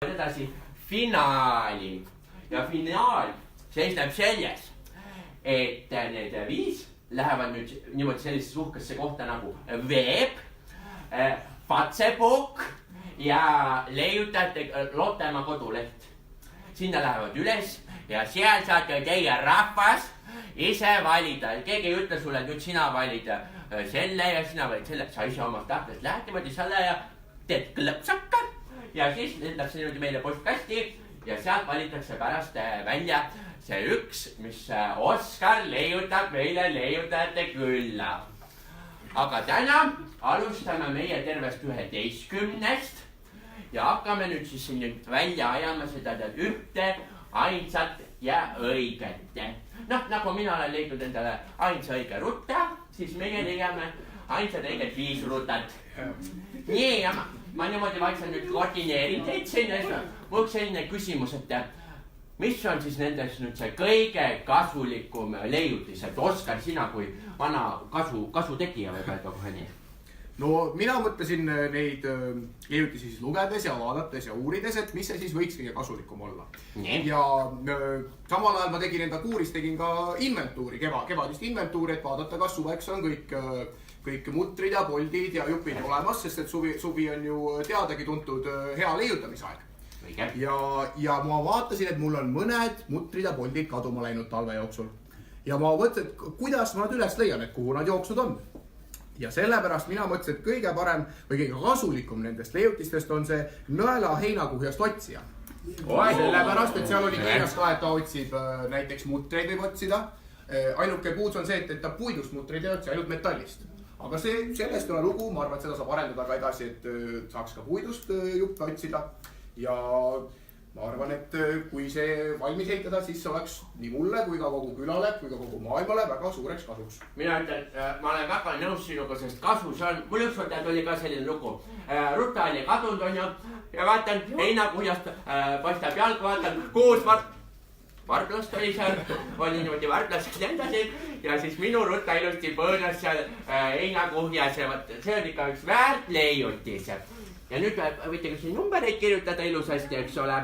edasi finaali ja finaal seisneb selles, et need 5 lähevad nüüd niimoodi sellisesse uhkesse kohta nagu Veeb, Fatsebook ja leiutajate Lottemaa koduleht. Sinna lähevad üles ja seal saate teie rahvas ise valida. Keegi ei ütle sulle, et nüüd sina valid selle ja sina valid selle. Sa ise omast tahtest lähed niimoodi selle ja teed klõpsaka ja siis lendab see niimoodi meile postkasti ja sealt valitakse pärast välja see üks, mis Oskar leiutab meile leiutajate külla. Aga täna alustame meie tervest 11 ja hakkame nüüd siis siin välja ajama seda ühte ainsat ja õiget. Noh, nagu mina olen leidnud endale ainsa õige rutta, siis meie leiame ainsad õiget 5 rutat. Nii, ja ma niimoodi vaikselt nüüd koordineerin teid sinna. Mul selline küsimus, et mis on siis nendes nüüd see kõige kasulikum leiutis, et Oskar, sina kui vana kasutegija võib öelda kohe nii? No mina mõtlesin neid leiutisi siis lugedes ja vaadates ja uurides, et mis see siis võiks kõige kasulikum olla. Ja samal ajal ma tegin enda kuuris, tegin ka inventuuri, kevadist inventuuri, et vaadata, kas suveks on kõik mutrid ja poldid ja jupid olemas, sest et suvi on ju teadagi tuntud hea leiutamisaeg. Ja ma vaatasin, et mul on mõned mutrid ja poldid kaduma läinud talve jooksul. Ja ma mõtlesin, et kuidas ma nad üles leian, et kuhu nad jooksnud on. Ja sellepärast mina mõtlesin, et kõige parem või kõige kasulikum nendest leiutistest on see nõela heinakuhjast otsija. Sellepärast, et seal oli kirjas ka, et ta otsib näiteks mutreid võib otsida. Ainuke puudus on see, et ta puidust mutreid ei otsi, ainult metallist. Aga sellest on lugu, ma arvan, et seda saab arendada ka edasi, et saaks ka puidust juppe otsida. Ja ma arvan, et kui see valmis heitada, siis see oleks nii mulle kui ka kogu külale, kui ka kogu maailmale väga suureks kasuks. Mina ütlen, et ma olen väga nõus sinuga, sest kasu see on. Mul ükskord oli ka selline lugu. Rutta oli kadunud on ju ja vaatan, heinakuhjast paistab jalg, vaatan, 6 varblast oli seal, oli niimoodi varblaseks lendasid ja siis minu rutta ilusti põõnas seal heinakuhjas ja see on ikka üks väärt leiutis. Ja nüüd võite ka siin numbereid kirjutada ilusasti, eks ole.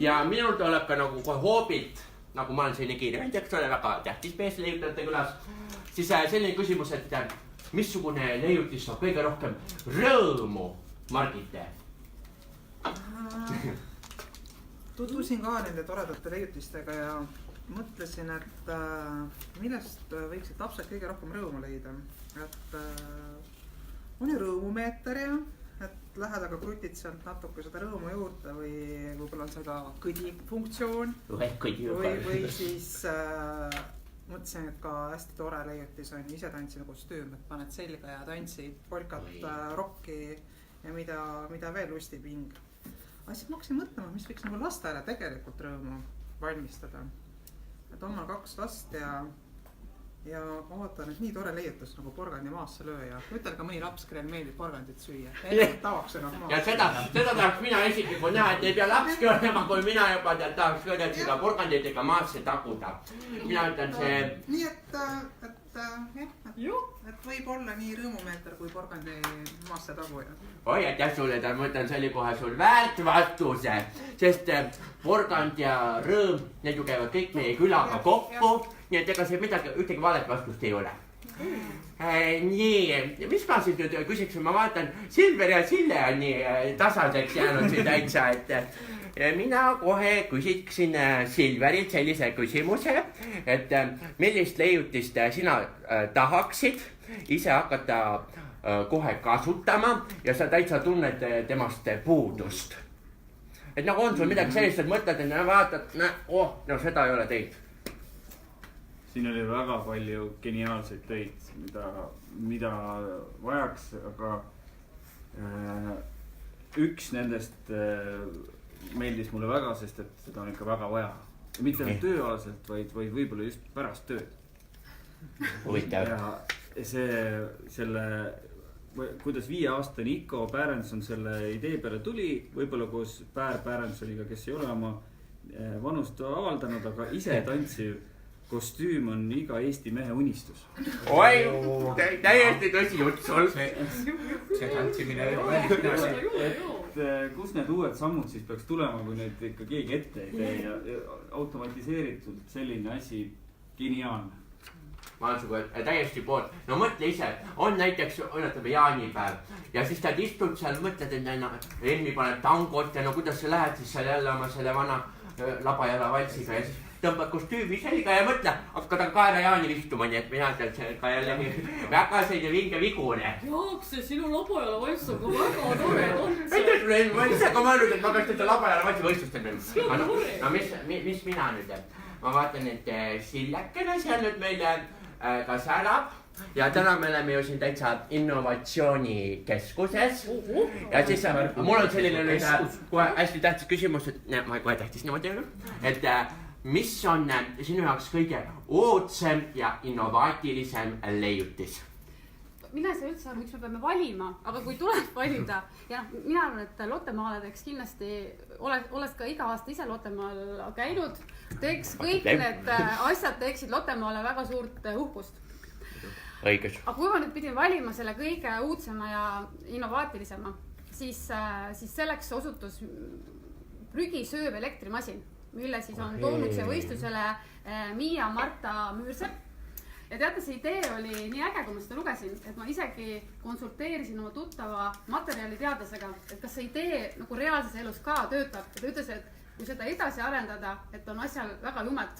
Ja minul tuleb ka nagu kohe hoobilt, nagu ma olen selline kirjand, eks ole, väga tähtis mees leiutajate külas. Siis selline küsimus, et missugune leiutis saab kõige rohkem rõõmu, Margite? Tutvusin ka nende toredate leiutistega ja mõtlesin, et millest võiksid lapsed kõige rohkem rõõmu leida. Et on ju rõõmumeeter ja et lähed aga krutid sealt natuke seda rõõmu juurde või võib-olla on seda kõdi funktsioon või siis mõtlesin, et ka hästi tore leiutis on ise tantsida kostüüm, et paned selga ja tantsid polkat, rokki ja mida veel lustib hing. Aga siis ma hakkasin mõtlema, mis võiks nagu lastele tegelikult rõõmu valmistada. Et on mul 2 last ja ma vaatan, et nii tore leiutus nagu porgandi maasse lööja. Ütel ka mõni laps, kellel meeldib porgandit süüa. Tavaksena maasse. Ja seda tahaks mina isiklikult näha, et ei pea lapski olema, kui mina juba tahaks kõrdet seda porgandit ega maasse taguda. Mina ütlen see... Nii et võib olla nii rõõmumeeter kui porgandi maasse taguja. Oi, et jah sulle, ma ütlen, see oli kohe sul väärt vastuse, sest porgand ja rõõm, need ju käivad kõik meie külaga kokku. Nii et ega see ühtegi valet vastust ei ole. Nii, mis ma siin nüüd küsiksin, ma vaatan, Silver ja Sille on nii tasaseks jäänud siin täitsa, et mina kohe küsiksin Silverilt sellise küsimuse, et millist leiutist sina tahaksid ise hakata kohe kasutama ja sa täitsa tunned temast puudust. Et nagu on sul midagi sellist, et mõtled, et vaatad, no seda ei ole teinud. Siin oli väga palju geniaalseid töid, mida vajaks, aga üks nendest meeldis mulle väga, sest et seda on ikka väga vaja. Ja mitte tööalaselt, vaid võib-olla just pärast tööd. Huvitav. Ja kuidas 5-aastane Iko Pärenson selle idee peale tuli, võib-olla koos Päärensoniga, kes ei ole oma vanust avaldanud, aga ise tantsiv kostüüm on iga Eesti mehe unistus. Oi, täiesti tõsi jutt sul. See tantsimine ei ole. kus need uued sammud siis peaks tulema, kui neid ikka keegi ette ei tee ja automatiseeritud selline asi geniaalne. Ma olen sugu täiesti poolt. No mõtle ise, on näiteks, ütleme jaanipäev ja siis ta istud seal, mõtled, et Enni paneb tangot ja no kuidas sa lähed siis seal jälle oma selle vana labajala valtsiga ja siis tõmbad kostüümi selga ja mõtle, hakkad kaera jaanil istuma, nii et mina tean ka jälle väga selline vinge vigune. Jaak, see sinu labajala valts on ka väga tore tants. Ma ise ka mõelnud, et ma peaks teda labajala valtsi võistustel. No mis mina nüüd, ma vaatan, et Sillekene seal nüüd meile ka särab ja täna me oleme ju siin täitsa innovatsioonikeskuses ja siis mul on selline nüüd kohe hästi tähtis küsimus, et ma kohe tähtis niimoodi, et mis on sinu jaoks kõige oodsem ja innovaatilisem leiutis? Mina ei saa üldse aru, miks me peame valima, aga kui tuleb valida ja mina arvan, et Lottemaale kindlasti, olles ka iga aasta ise Lottemaal käinud, teeks kõik need asjad teeksid Lottemaale väga suurt uhkust. Õigus. Aga kui ma nüüd pidin valima selle kõige uudsema ja innovaatilisema, siis selleks osutus prügisööv elektrimasin, mille siis on toonud see võistlusele Miia Marta Müürsepp. Ja teate, see idee oli nii äge, kui ma seda lugesin, et ma isegi konsulteerisin oma tuttava materjaliteadlasega, et kas see idee nagu reaalses elus ka töötab. Ja ta ütles, et kui seda edasi arendada, et on asjal väga jumelt.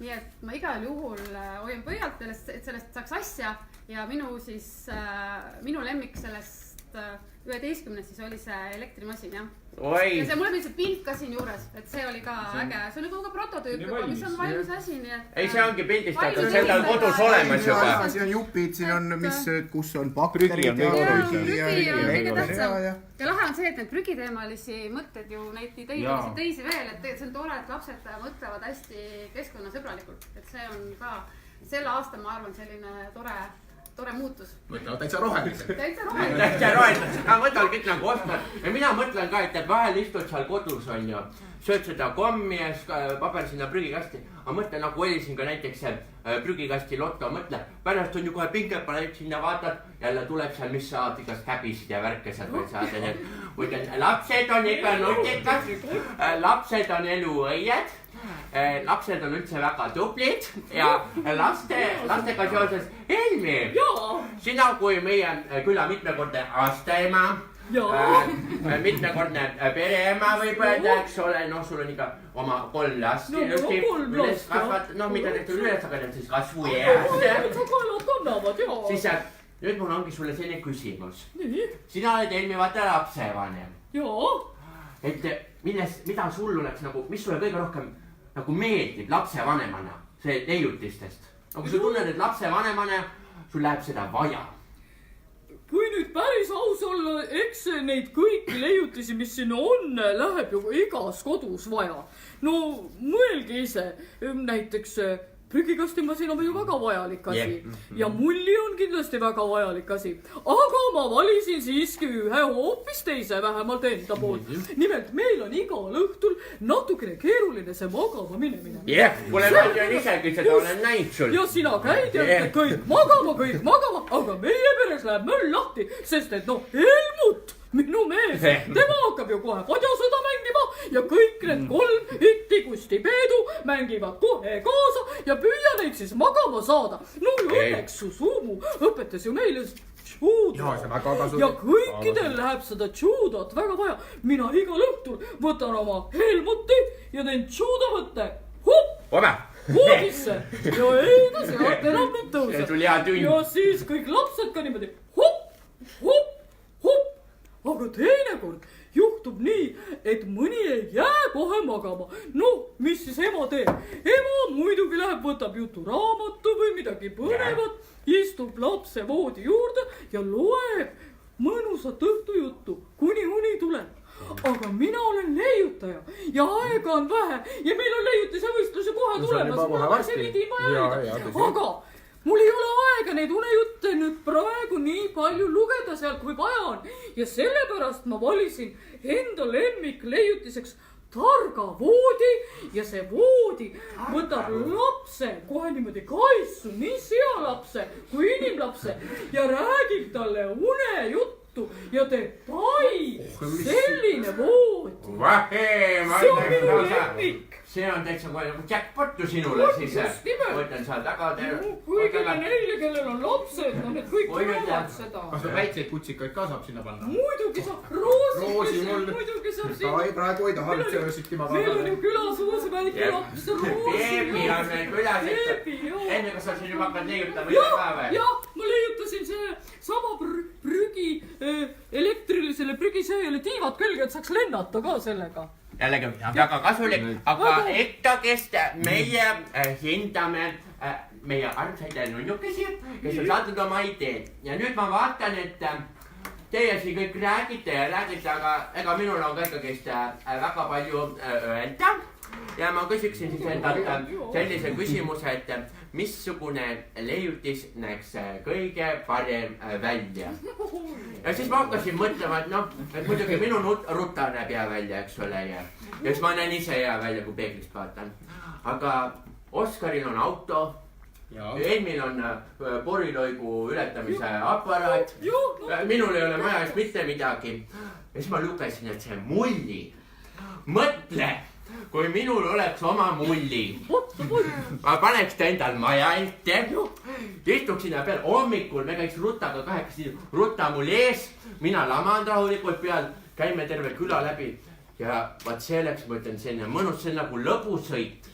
Nii et ma igal juhul hoian pöialt, et sellest saaks asja ja minu lemmik sellest 11 siis oli see elektrimasin, jah. Ja see mulle see pilt ka siin juures, et see oli ka äge. See on nagu ka prototüüp, mis on valmis asi, nii et... Ei, see ongi pildistatud, see on kodus olemas juba. Siin on jupid, siin on, kus on bakterid ja lahe on see, et need prügiteemalisi mõtted ju neid teisi veel, et see on tore, et lapsed mõtlevad hästi keskkonnasõbralikult, et see on ka selle aasta, ma arvan, selline tore muutus. Mõtlevad täitsa rohelised. Täitsa rohelised. Ma mõtlen kõik nagu ostad. Ja mina mõtlen ka, et vahel istud seal kodus on ju, sööd seda kommi ja paber sinna prügikasti. Ma mõtlen nagu oli siin ka näiteks see prügikasti Lotto, mõtle, pärast on ju kohe pinge, paned sinna vaatad, jälle tuleb seal, mis saad igast käbisid ja värke sealt või saad. Lapsed on ikka nutikad, lapsed on eluõied. Lapsed on üldse väga tublid ja lastega seoses Helmi, sina kui meie küla mitmekordne aastaema, mitmekordne pereema võib öelda, eks ole, noh, sul on ikka oma 3 last üles kasvat, noh, mida tehtud üles, aga need siis kasvueast. Siis nüüd mul ongi sulle selline küsimus. Sina oled Helmi vaata lapsevanem. Et mida sul oleks nagu, mis sulle kõige rohkem nagu meeldib lapsevanemana, see leiutistest. Aga kui sa tunned, et lapsevanemana sul läheb seda vaja. Kui nüüd päris aus olla, eks neid kõiki leiutisi, mis siin on, läheb ju igas kodus vaja. No mõelge ise, näiteks prügikastimasin on ju väga vajalik asi ja mulli on kindlasti väga vajalik asi, aga ma valisin siiski ühe hoopis teise, vähemalt enda poolt. Nimelt meil on igal õhtul natukene keeruline see magama minemine. Kuule, ma tean isegi seda olen näinud sul. Ja sina käid ja kõik magama, aga meie peres läheb möll lahti, sest et noh, Helmut, minu mees, tema hakkab ju kohe padjasõda mängima ja kõik need 3 Itti-Kusti Peedu mängivad kohe kaasa ja püüa neid siis magama saada. No õnneks su sumu õpetas ju meile judot ja kõikidel läheb seda judot väga vaja. Mina igal õhtul võtan oma Helmuti ja teen judovõtte voodisse ja edasi enam nüüd tõuseb. Ja siis kõik lapsed ka niimoodi hopp. Aga teinekord juhtub nii, et mõni ei jää kohe magama. No, mis siis ema teeb? Ema muidugi läheb, võtab juturaamatu või midagi põnevat, istub lapse voodi juurde ja loeb mõnusat õhtujuttu, kuni uni tuleb. Aga mina olen leiutaja ja aega on vähe ja meil on leiutise võistluse kohe tulemas. Aga mul ei ole aega neid unejutte nüüd praegu nii palju lugeda sealt, kui vaja on. Ja sellepärast ma valisin enda lemmik leiutiseks targa voodi ja see voodi võtab lapse kohe niimoodi kaisu, nii sealapse kui inimlapse ja räägib talle unejuttu juttu ja teeb pai, selline voodi. Vahee, ma See on minu ütleks lemmik. see on täitsa kohe nagu jackpot'u sinule siis. Just nimelt. Mõtlen seal taga. Kõigile neile, kellel on lapsed, no need kõik Oi, teavad seda. kas väikseid kutsikaid ka saab sinna panna? Muidugi saab, Roosi Roosi mul. muidugi saab Ta siin. ei, praegu ei taha üldse süttima Meil on ju panna. külas uus väike laps, Beebi on Roosi. meil külas, Beebi, et joo. enne kas sa siin juba hakkad leiutama iga päev? Jah, ma leiutasin see sama prügi, elektrilisele prügisööjale tiivad külge, et saaks lennata ka sellega. Jällegi väga kasulik, aga ikkagist meie hindame meie armsaid nunnukesi, kes on saatnud oma ideed. Ja nüüd ma vaatan, et teie siin kõik räägite ja räägite, aga ega minul on ka ikkagist väga palju öelda. Ja ma küsiksin siis endalt sellise küsimuse, et missugune leiutis näeks kõige parem välja. Ja siis ma hakkasin mõtlema, et noh, et muidugi minu ruta näeb hea välja, eks ole. Ja siis ma näen ise hea välja, kui peeglist vaatan. Aga Oskaril on auto. Eelmil on poriloigu ületamise aparaat. Minul ei ole maja eest mitte midagi. Ja siis ma lugesin, et see mulli. Mõtle, kui minul oleks oma mulli. Ma paneks ta endal maja ette. Istuks sinna peal hommikul, me käiks Rutaga kahekesi. Ruta mul ees, mina laman rahulikult peal. Käime terve küla läbi. Ja vaat selleks ma ütlen, selline mõnus, see on nagu lõbusõit.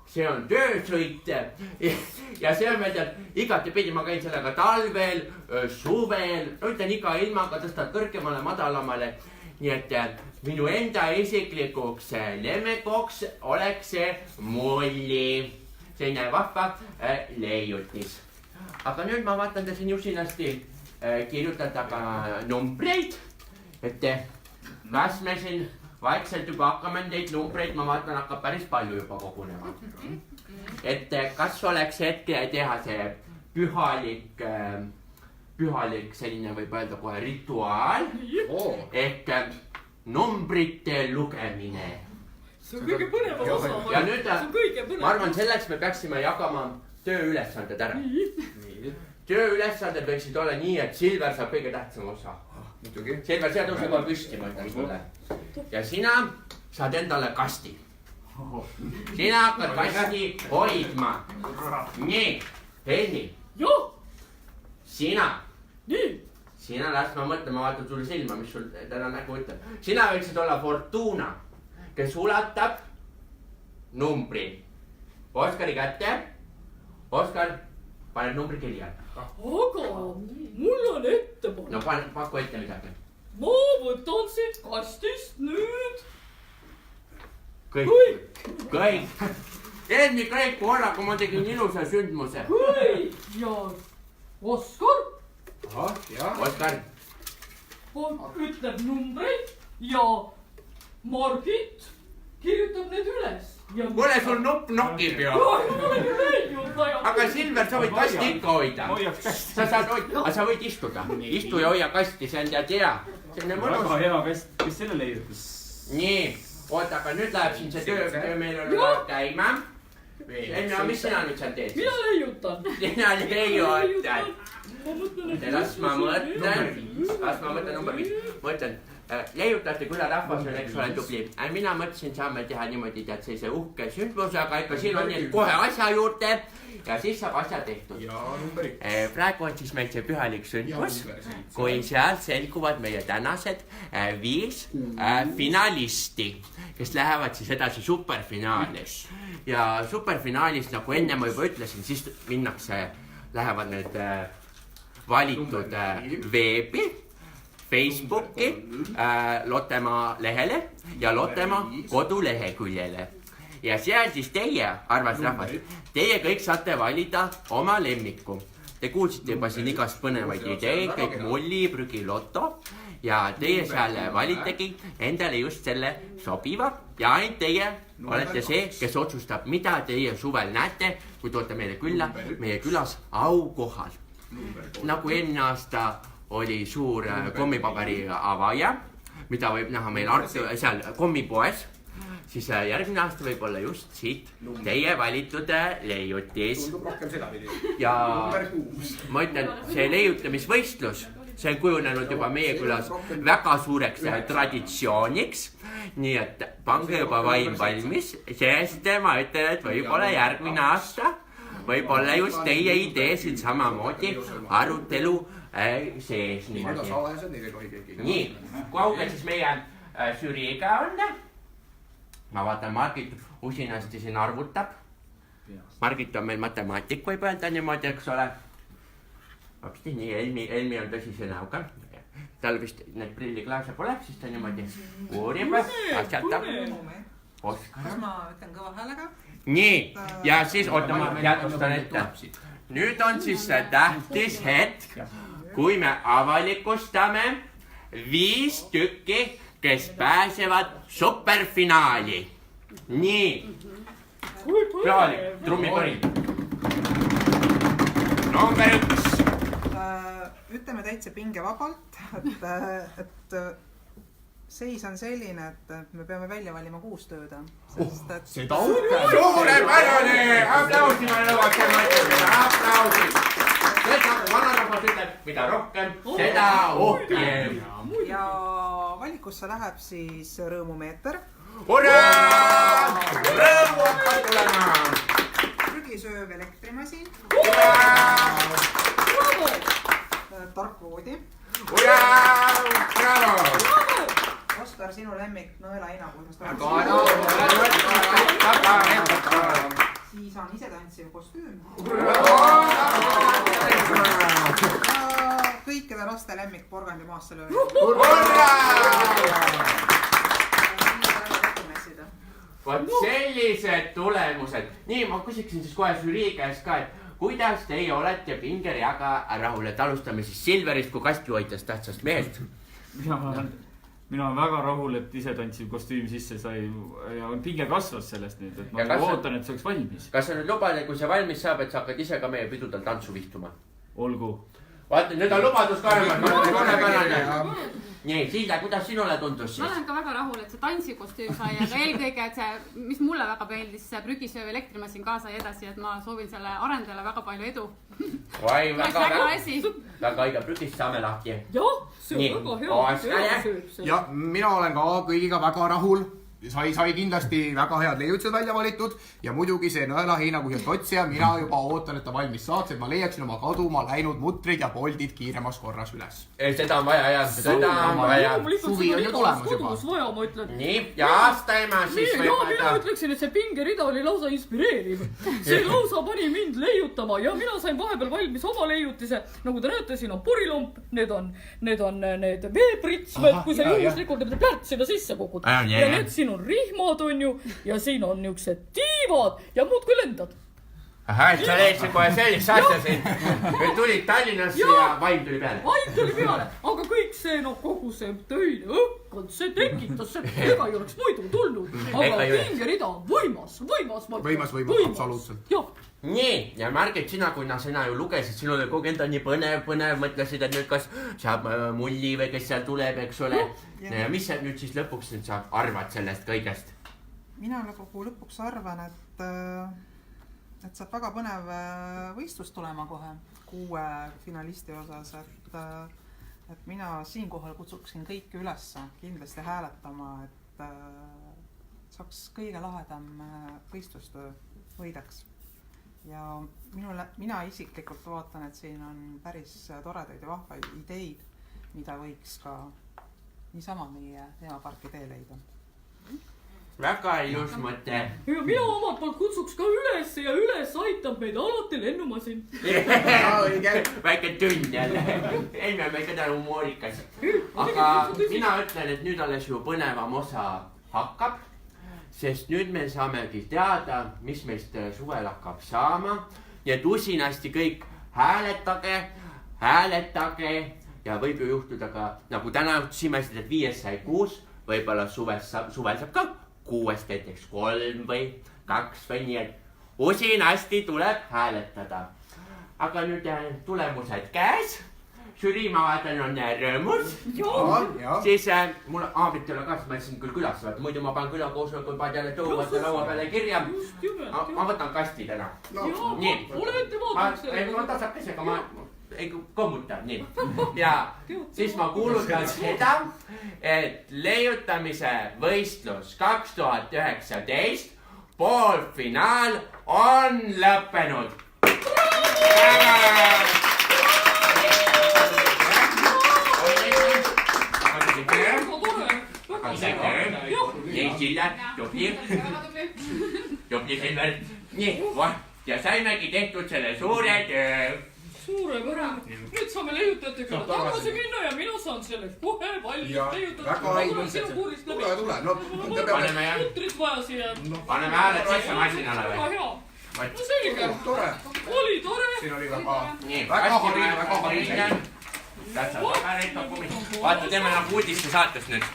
See on töösõit ja see on meil tead, igatepidi ma käin sellega talvel, suvel, no ütlen iga ilmaga tõstad kõrgemale, madalamale. Nii et minu enda isiklikuks lemmikuks oleks see mulli, selline vahva leiutis. Aga nüüd ma vaatan te siin jusinasti kirjutada ka numbreid, et kas me siin vaikselt juba hakkame neid numbreid, ma vaatan, hakkab päris palju juba kogunema. Et kas oleks hetke teha see pühalik selline võib öelda kohe rituaal ehk numbrite lugemine. See on kõige põnevam osa. Ja nüüd ma arvan, selleks me peaksime jagama tööülesanded ära. Tööülesanded võiksid olla nii, et Silver saab kõige tähtsam osa. Silver, see tõuseb kohe püsti, ma ütlen sulle. Ja sina saad endale kasti. Sina hakkad kasti hoidma. Nii, Helmi. Sina. Sina las ma mõtlen, ma vaatan sulle silma, mis sul täna nägu ütleb. Sina võiksid olla Fortuna, kes ulatab numbri Oskari kätte. Oskar, paned numbri kirja. Aga mul on ettepanek. No paku ette midagi. Ma võtan siit kastist nüüd. Kõik. Eelmi kõik korraga ma tegin ilusa sündmuse. Kõik ja Oskar. Oskar. Ütleb numbreid ja Margit kirjutab need üles. Kuule, sul nupp nokib ju. Aga Silver, sa võid kasti ikka hoida. Sa saad hoida, aga sa võid istuda. Istu ja hoia kasti, see on tead hea. Väga hea kast, kes selle leiutas? Nii, oota, aga nüüd läheb siin see töö meil on käima. Enne, mis sina nüüd seal teed? Mina leiutan. Sina leiutad. Las ma mõtlen number 5. Mõtlen, leiutate külarahvas on, eks ole, tubli. Mina mõtlesin, saame teha niimoodi, tead, sellise uhke sündmus, aga ikka siin on nii kohe asja juurde ja siis saab asja tehtud. Praegu on siis meil see pühalik sündmus, kui seal selguvad meie tänased 5 finalisti, kes lähevad siis edasi superfinaalis. Ja superfinaalis, nagu enne ma juba ütlesin, siis lähevad need valitud veebi, Facebooki, Lottemaa lehele ja Lottemaa koduleheküljele. Ja seal siis teie, arvas rahvas, teie kõik saate valida oma lemmiku. Te kuulsite juba siin igast põnevaid ideid, kõik mulli, prügi, loto. Ja teie seal valitegi endale just selle sobiva. Ja ainult teie olete see, kes otsustab, mida teie suvel näete, kui toote meile külla, meie külas aukohal. Nagu eelmine aasta oli suur kommipaberi avaja, mida võib näha meil seal kommipoes, siis järgmine aasta võib olla just siit teie valitud leiutis. Ja ma ütlen, see leiutamisvõistlus, see on kujunenud juba meie külas väga suureks traditsiooniks. Nii et pange juba vaim valmis, sest ma ütlen, et võib-olla järgmine aasta, võib-olla just teie idee siin samamoodi arutelu sees. Nii, kaugel siis meie žüriiga on? Ma vaatan, Margit usinasti siin arvutab. Margit on meil matemaatik, võib öelda niimoodi, eks ole. Vapsti, nii, Elmi on tõsise näoga. Tal vist need prilliklaase pole, siis ta niimoodi uurib, asjatab. Kas ma ütlen kõva häälega? Nii, ja siis, oota, ma jätustan ette. Nüüd on siis see tähtis hetk, kui me avalikustame 5 tükki, kes pääsevad superfinaali. Nii. Plaali, trummipõri. Number 1. Ütleme täitsa pingevabalt, et seis on selline, et me peame välja valima 6 tööda. Seda on suurepärane! Aplausime lõvakse mõtlemine, aplausid! Vanarahvas ütleb, mida rohkem, seda uhkem. Ja valikusse läheb siis rõõmumeeter. Hurraa! Rõõmu hakkab tulema! Prügisööv elektrimasin. Tarkvoodi. Hurraa! Bravo! Oskar, sinu lemmik nõelaina, kuidas siis on ise tantsiv kostüüm. Kõikide laste lemmik porgandi maasse lööb. Vot sellised tulemused. Nii, ma küsiksin siis kohe žürii käest ka, et kuidas teie olete pingereaga rahul, et alustame siis Silverist kui kastjuhoidjast tähtsast mehest? Mina olen väga rahul, et ise tantsiv kostüüm sisse sai ja pinge kasvas sellest nüüd, et ma ootan, et see oleks valmis. Kas sa nüüd lubad, kui see valmis saab, et sa hakkad ise ka meie pidudel tantsu vihtuma? Olgu. Vaata, nüüd on lubadus ka arvama. Nii, Silja, kuidas sinule tundus siis? Ma olen ka väga rahul, et see tantsikostüüm sai, aga eelkõige, et see, mis mulle väga meeldis, see prügisööv elektrimasin ka sai edasi, et ma soovin selle arendajale väga palju edu. Vai, väga õige, prügist saame lahti. Jah, see on väga hea. Ja mina olen ka kõigiga väga rahul. Sai kindlasti väga head leiutused välja valitud ja muidugi see nõelaheinakuhjast otsija, mina juba ootan, et ta valmis saaks, et ma leiaksin oma kaduma läinud mutrid ja poldid kiiremas korras üles. Seda on vaja, jah, seda on vaja. Suvi on ju tulemas juba. Nii, ja aastaema siis võib mina ütleksin, et see pingerida oli lausa inspireeriv. See lausa pani mind leiutama ja mina sain vahepeal valmis oma leiutise. Nagu te näete, siin on purilomp, need on need veepritsmed, kui sa juhuslikult plärtsida sisse kukud. Ja need siin on rihmad on ju ja siin on niuksed tiivad ja muud kui lendad. Ahah, et sa leidsid kohe sellist asja siin. Meil tulid Tallinnasse ja vaim tuli peale. Vaim tuli peale, aga kõik see, kogu see töine õkkond, see tekitas, ega ei oleks muidu tulnud. Aga pingerida on võimas, absoluutselt. Nii, ja Margit, sina, kui sina ju lugesid, sinul kogu enda nii põnev, mõtlesid, et nüüd kas saab mulli või kes seal tuleb, eks ole. Ja mis sa nüüd siis lõpuks sa arvad sellest kõigest? Mina lõpuks arvan, et saab väga põnev võistlus tulema kohe 6 finalisti osas, et mina siinkohal kutsuksin kõiki ülesse kindlasti hääletama, et saaks kõige lahedam võistlustöö võidaks. Ja mina isiklikult vaatan, et siin on päris toredaid ja vahvaid ideid, mida võiks ka niisama meie teemaparki tee leida. Väga ilus mõte. Ja mina omalt poolt kutsuks ka üles ja üles aitab meid alati lennumasin. Väike tünn jälle. Ei, me oleme ikka täna humoorikas. Aga mina ütlen, et nüüd alles ju põnevam osa hakkab. Sest nüüd me saamegi teada, mis meist suvel hakkab saama. Nii et usinasti kõik hääletage ja võib ju juhtuda ka, nagu täna juhtusimesid, et 5 sai 6, võib-olla suvel saab ka 6 näiteks 3 või 2 või nii, et usinasti tuleb hääletada. Aga nüüd tulemused käes. Žürii ma vaatan on rõõmus. Siis mul Aabit ei ole ka, ma siin küll külas, muidu ma panen külakoosolekul padjale tõuvate laua peale kirja. Ma võtan kasti täna. Nii. Olete vaataks. Ma tasab käsega, ei kommuta, nii. Ja siis ma kuulutan seda, et leiutamise võistlus 2019 poolfinaal on lõppenud. Nii, Silja, tubli Silver. Nii, ja saimegi tehtud selle suure töö. Suurepärane. Nüüd saame leiutajatega tagasi minna ja mina saan selleks kohe valmis leiutada. Väga õigused. Tule. No, putrit vaja siia. Paneme hääled sisse masinale või? Väga hea. No selge. Oli tore. Siin oli väga... Nii, väga hariline. Tähtsad paberid, dokumendid. Vaata, teeme nagu uudiste saates nüüd.